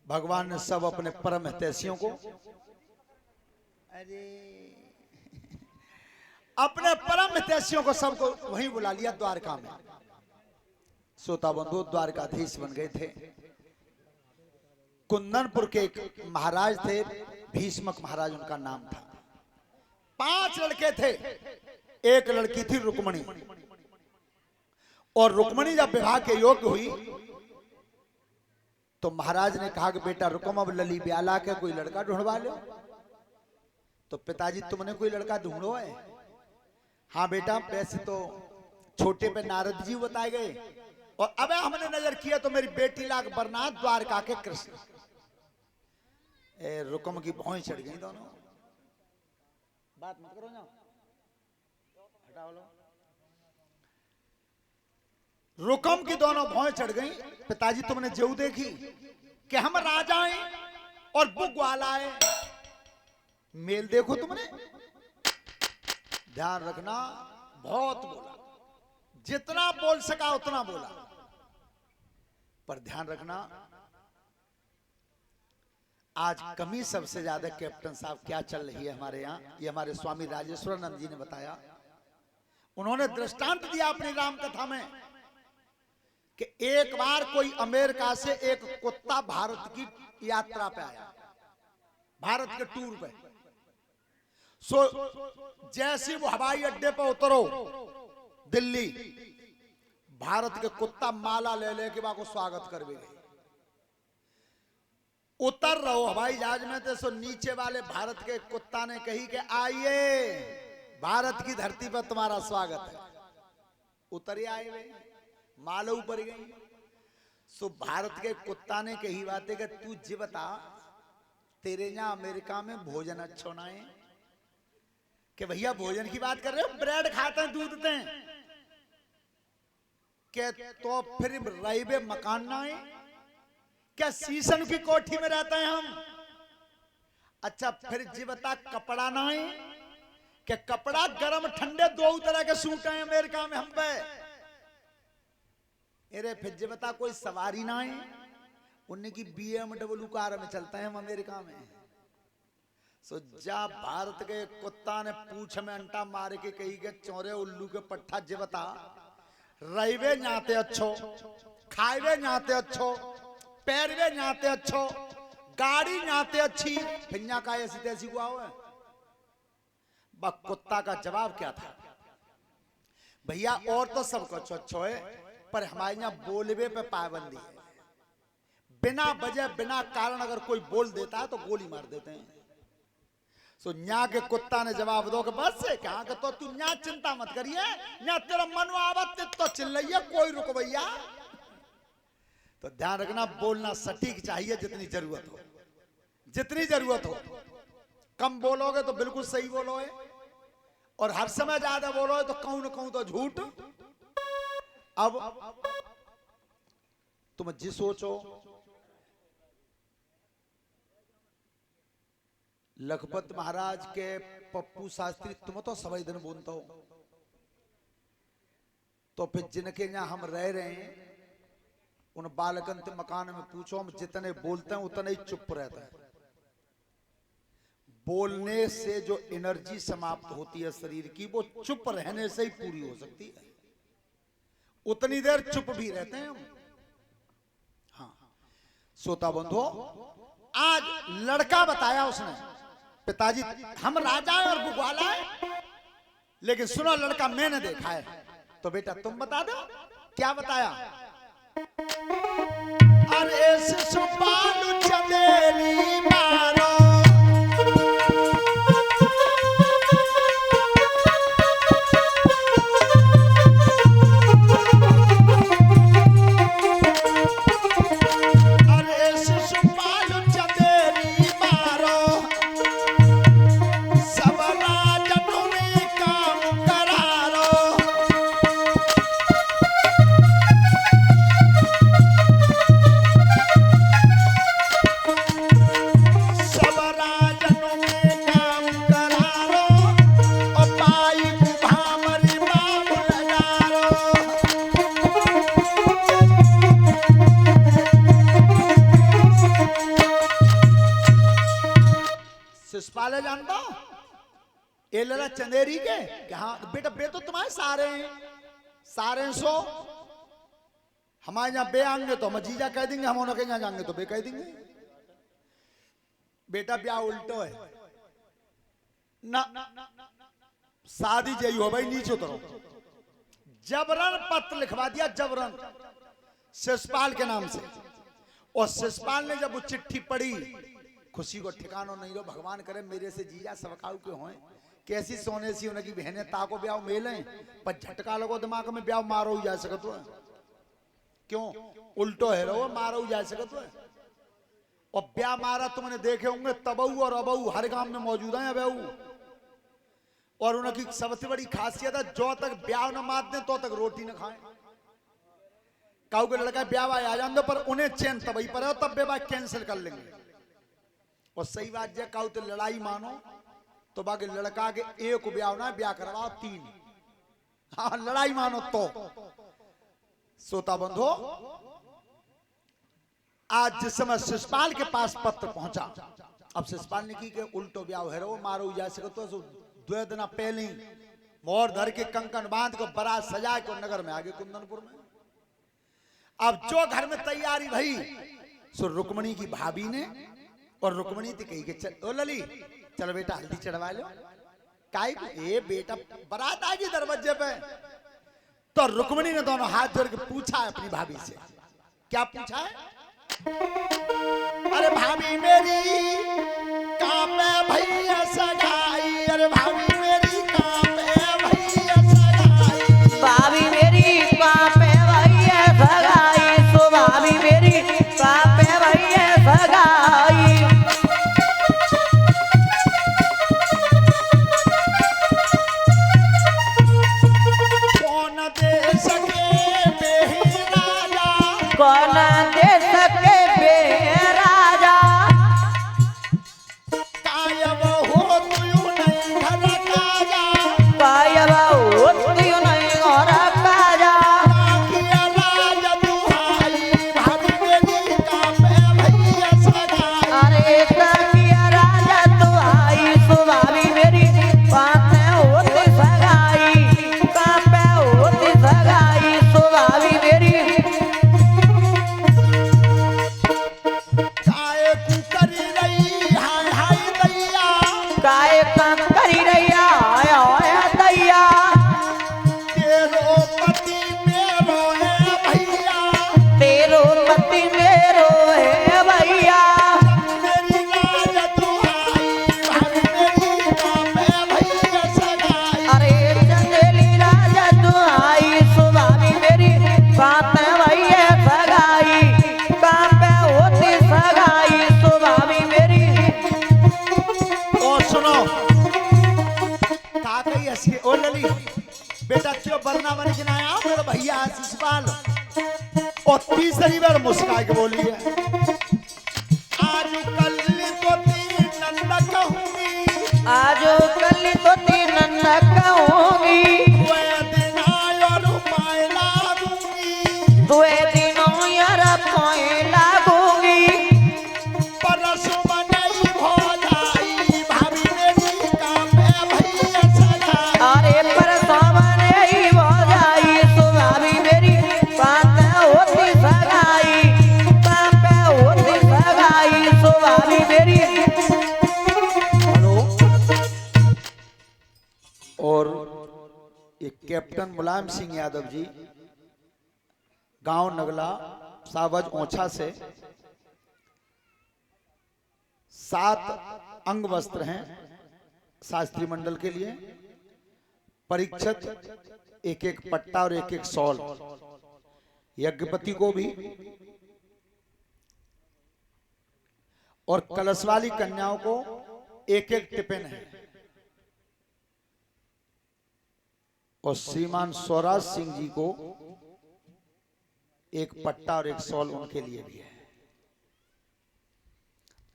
भगवान ने सब अपने परम हितैषियों को, अरे अपने परम हितैषियों को सबको वहीं बुला लिया द्वारका में। श्रोता बंधु द्वारकाधीश बन गए थे। कुंदनपुर के एक महाराज थे, भीष्मक महाराज उनका नाम था। 5 लड़के थे, एक लड़की थी रुक्मणी। और रुक्मणी जब विवाह के योग्य हुई तो महाराज ने कहा कि बेटा रुकम, अब लली ब्याला के कोई लड़का ढूंढवा लो। तो पिताजी तुमने कोई लड़का ढूंढो है? हाँ बेटा, वैसे तो छोटे पे नारद जी बताए गए, और अब हमने नजर किया तो मेरी बेटी लाग बरनाथ द्वारका के कृष्ण। रुकम की भौं चढ़ गई दोनों। बात मत करो ना, हटाओ लो। रुकम की दोनों भौं चढ़ गई। पिताजी तुमने जेऊ देखी कि हम राजाएं और वो ग्वालाएं, मेल देखो तुमने। ध्यान रखना, बहुत बोला, जितना बोल सका उतना बोला, पर ध्यान रखना आज कमी सबसे ज्यादा कैप्टन साहब क्या चल रही है हमारे यहाँ, ये हमारे स्वामी राजेश्वरानंद जी ने बताया। उन्होंने दृष्टांत दिया अपनी राम कथा में कि एक बार कोई अमेरिका से एक कुत्ता भारत की यात्रा पे आया, भारत के टूर पे। सो जैसे वो हवाई अड्डे पे उतरो दिल्ली, भारत के कुत्ता माला ले लेके वहां को स्वागत कर गए। उतर रहो हवाई जहाज में थे, सो नीचे वाले भारत के कुत्ता ने कही कि आइए भारत की धरती पर तुम्हारा स्वागत है। उतर आए वे, माला ऊपर गई। सो भारत के कुत्ता ने कही बात है कि तू जी बता, तेरे यहाँ अमेरिका में भोजन अच्छा ना है? कि भैया भोजन की बात कर रहे हो, ब्रेड खाते हैं, दूध देते हैं। के तो फिर रईबे मकान ना है क्या? शीशम की कोठी में रहते हैं हम। अच्छा फिर जी बता, कपड़ा ना है? कि कपड़ा गरम ठंडे दो तरह के सूट हैं अमेरिका में हम पे। अरे फिर जी बता, कोई सवारी ना है? उन्हें की BMW कार में चलते हैं हम अमेरिका में। सो जा भारत के कुत्ता ने पूछ में अंटा मार के कही के चौरे उल्लू के पट्ठा जी बता, रईवे नाते अच्छो, खाएवे नाते अच्छो, पैरवे नाते अच्छो, गाड़ी नाते अच्छी, फिर का ऐसी तैसी हुआ हुआ। कुत्ता का जवाब क्या था? भैया और तो सब कुछ अच्छो है, पर हमारे यहाँ बोलवे पे पाबंदी है। बिना वजह बिना कारण अगर कोई बोल देता है तो गोली मार देते हैं। सो न्या के कुत्ता ने जवाब दो कि बस है क्या, कि तो तू न्या चिंता मत करिए, न्या तेरा मन आवत तो चिल्ल रही है, कोई रुक भैया। तो ध्यान रखना, बोलना सटीक चाहिए, जितनी जरूरत हो, जितनी जरूरत हो। कम बोलोगे तो बिल्कुल सही बोलोगे, और हर समय ज्यादा बोलोगे तो कहूं न कहूं तो झूठ। अब तुम जी सोचो, लखपत महाराज के पप्पू शास्त्री तुम तो सभी दिन बोलते हो, तो फिर जिनके यहाँ हम रह रहे हैं उन बालकन के मकान में पूछो, हम जितने बोलते हैं उतने ही चुप रहता है। बोलने से जो एनर्जी समाप्त होती है शरीर की, वो चुप रहने से ही पूरी हो सकती है। उतनी देर चुप भी रहते हैं हम। हाँ श्रोता बंधु, आज लड़का बताया उसने, पिताजी हम राजा हैं और बुग्वाला है, लेकिन सुनो लड़का मैंने देखा है। तो बेटा तुम बता दो क्या बताया? अरे शिशुपाल चंदेरी मारो, शिषपाल जानता हो? ये लड़ा चंदेरी के कि हाँ बेटा बे तो तुम्हारे सारे हैं, सारे सो हमारे यहाँ बे आएंगे तो हम जीजा कह देंगे, हम उनके यहाँ जाएंगे तो बे कह देंगे। बेटा ब्याह उल्टो है ना, शादी जई हो भाई, नीचे उतरो। जबरन पत्र लिखवा दिया, जबरन शिषपाल के नाम से। और शिषपाल ने जब वो चिट्ठी पढ़ी, खुशी को ठिकानो नहीं लो, भगवान करे मेरे से जीजा सबकाऊ के होए, कैसी सोने सी उनकी बहनें ताको ब्याह मेले, पर झटका लगो दिमाग में, ब्याह मारो ही जा सकत हो। क्यों उल्टो है रो, मारो ही जा सकत हो। और ब्याह मारा तुमने देखे होंगे, तबऊ और अबऊ हर गांव में मौजूद है बहू। और उनकी सबसे बड़ी खासियत है, जो तक ब्याह न मार दे तो तक रोटी न खाए। काऊ के लड़का ब्याह आ जाए पर उन्हें चैन तबई पर है, तब ब्याह कैंसिल कर लेंगे। और सही बात है, काऊ तो लड़ाई मानो तो बाकी लड़का के एक ब्याह ना, ब्याह करवाओ 3। हाँ लड़ाई मानो तो। सोता बंधो, आज जिस समय शिषपाल के पास पत्र पहुंचा, अब शिषपाल ने की के उल्टो ब्याह है रो, मारो जा सके तो 2 दिन पहले ही मोर धर के कंकन बांध को बारात सजा के नगर में आगे कुंदनपुर में। अब जो घर में तैयारी भई सो रुक्मणी की भाभी ने, और रुक्मणी थी कही के चल ओ लली चलो बेटा हल्दी चढ़वा लो। काई ए बेटा बारात आ गई दरवाजे पे। तो रुक्मणी ने दोनों हाथ जोड़ के पूछा है अपनी भाभी से, क्या पूछा है? अरे भाभी मेरी कहाँ पे भैया सगाई, अरे भाभी मेरी कहाँ पे भैया सगाई, भाभी मेरी कहाँ पे भैया सगाई, सो भाभी मेरी कहाँ पे भैया सगाई। कौन दे सके बेही राजा, कौन दे सके बे राजा, कायब हो तू नहीं घर काजा, कायब हो तू नहीं और काजा, किया राज दुहाई, भाभी मेरी कहाँ पे भैया सगाई। अरे किया राजा तू आई, सो भाभी मेरी कहाँ पे होती सगाई, कहाँ पे होती सगाई, सो भाभी मेरी। काहे कू करी रही हाय हाय दैया, काय करी रैया आया आया दैया, तेरो पति मेरो है भैया, तेरो पति मेरो है भैया, मेरी राज दुहाई, भाभी मेरी कहाँ पे भैया सगाई। अरे चंदेली राजा तू आई, सो भाभी मेरी कहाँ पे भैया सगाई, कहाँ पे होती सगाई, सो भाभी मेरी। और सुनो का कही हंसी, ओ लली बेटा क्यों बरना बन के ना आया मेरा भैया शिषपाल। और तीसरी बार मुस्का के बोली है, आज कल तो तीन नंदा कहूंगी, आज कल तो तीन न कहूंगी, वे दिन और पाए लागूंगी, दुए दिनों यार कोई लागूंगी, परसों बनई भोजाई, भाभी मेरी कहाँ पे भैया सगाई। अरे पर सामने ही हो जाई, सो भाभी मेरी कहाँ पे होती सगाई, कहाँ पे होती सगाई, सो भाभी मेरी। हेलो, और ये कैप्टन मुलायम सिंह यादव जी, गांव नगला सावज ओछा से 7 अंग वस्त्र हैं शास्त्री मंडल के लिए, परीक्षित एक एक पट्टा और एक एक शॉल, यज्ञपति को भी, और कलश वाली कन्याओं को एक एक टिफिन है, और श्रीमान स्वराज सिंह जी को एक पट्टा और एक शॉल उनके लिए भी है।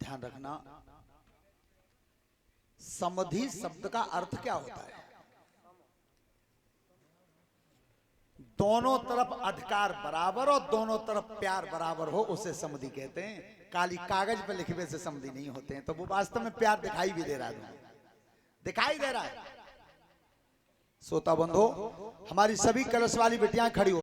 ध्यान रखना, समधि शब्द का अर्थ क्या होता है? दोनों तरफ अधिकार बराबर और दोनों तरफ प्यार बराबर हो उसे समधि कहते हैं। काली कागज पे लिखने से समधि नहीं होते हैं। तो वो वास्तव में प्यार दिखाई भी दे रहा है, दिखाई दे रहा है। श्रोता बंधो, हमारी सभी कलश वाली बेटियां खड़ी हो।